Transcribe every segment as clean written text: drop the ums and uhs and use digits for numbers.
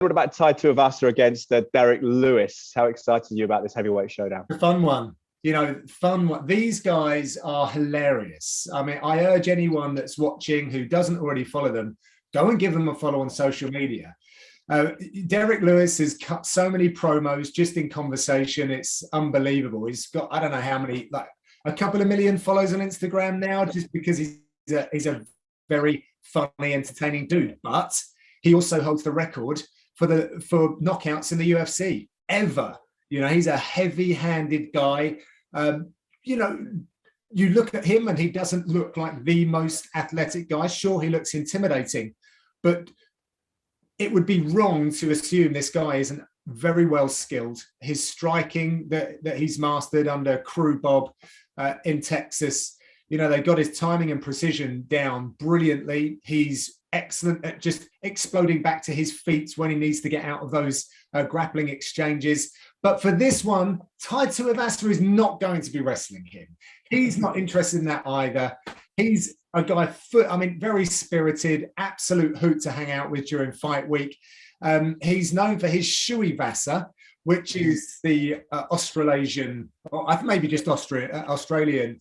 What about Tai Tuivasa against Derrick Lewis? How excited are you about this heavyweight showdown? A fun one. Fun one. These guys are hilarious. I mean, I urge anyone that's watching who doesn't already follow them, go and give them a follow on social media. Derrick Lewis has cut so many promos just in conversation. It's unbelievable. He's got, I don't know how many, like a couple of million followers on Instagram now, just because he's a very funny, entertaining dude. But he also holds the record for knockouts in the UFC ever. He's a heavy-handed guy. You look at him and he doesn't look like the most athletic guy. Sure, he looks intimidating, but it would be wrong to assume this guy isn't very well skilled. His striking that he's mastered under Crew Bob in Texas, they got his timing and precision down brilliantly. He's excellent at just exploding back to his feet when he needs to get out of those grappling exchanges. But for this one, Tai Tuivasa is not going to be wrestling him. He's not interested in that either. He's a guy, very spirited, absolute hoot to hang out with during fight week. He's known for his Tuivasa, which is the Australasian, or maybe just Australian.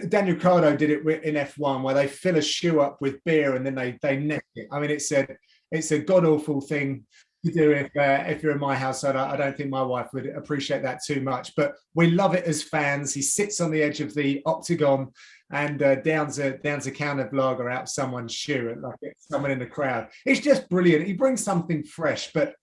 Daniel Ricciardo did it in F1, where they fill a shoe up with beer and then they neck it. I mean, it's a god awful thing to do if you're in my household. I don't think my wife would appreciate that too much, but we love it as fans. He sits on the edge of the octagon and downs a can of lager out someone's shoe, like it's someone in the crowd. It's just brilliant. He brings something fresh, but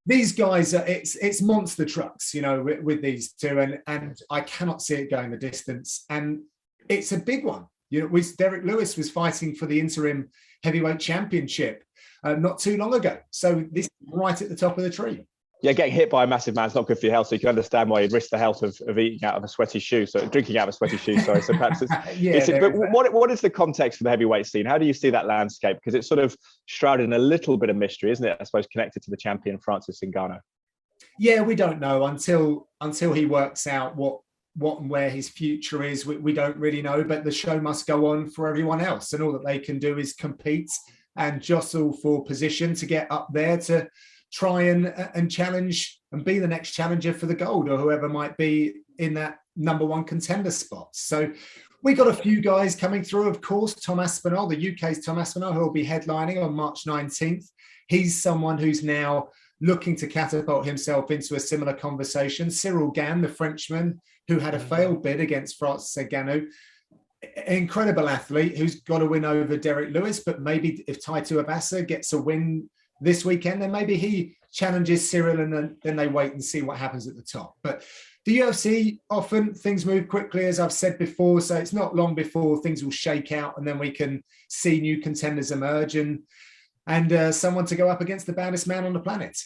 these guys, it's monster trucks, with these two, and I cannot see it going the distance. And it's a big one. Derrick Lewis was fighting for the interim heavyweight championship not too long ago. So this is right at the top of the tree. Yeah, getting hit by a massive man is not good for your health. So you can understand why you'd risk the health of eating out of a sweaty shoe. So drinking out of a sweaty shoe, sorry. So perhaps but what is the context for the heavyweight scene? How do you see that landscape? Because it's sort of shrouded in a little bit of mystery, isn't it? I suppose connected to the champion, Francis Ngannou. Yeah, we don't know until he works out what and where his future is. We don't really know, but the show must go on for everyone else. And all that they can do is compete and jostle for position to get up there to try and challenge and be the next challenger for the gold, or whoever might be in that number one contender spot. So we got a few guys coming through, of course. Tom Aspinall, the UK's Tom Aspinall, who will be headlining on March 19th. He's someone who's now looking to catapult himself into a similar conversation. Cyril Gane, the Frenchman, who had a failed bid against Francis Ngannou, incredible athlete who's got a win over Derrick Lewis. But maybe if Tai Tuivasa gets a win this weekend, then maybe he challenges Cyril, and then they wait and see what happens at the top. But the UFC, often things move quickly, as I've said before, so it's not long before things will shake out, and then we can see new contenders emerge and someone to go up against the baddest man on the planet.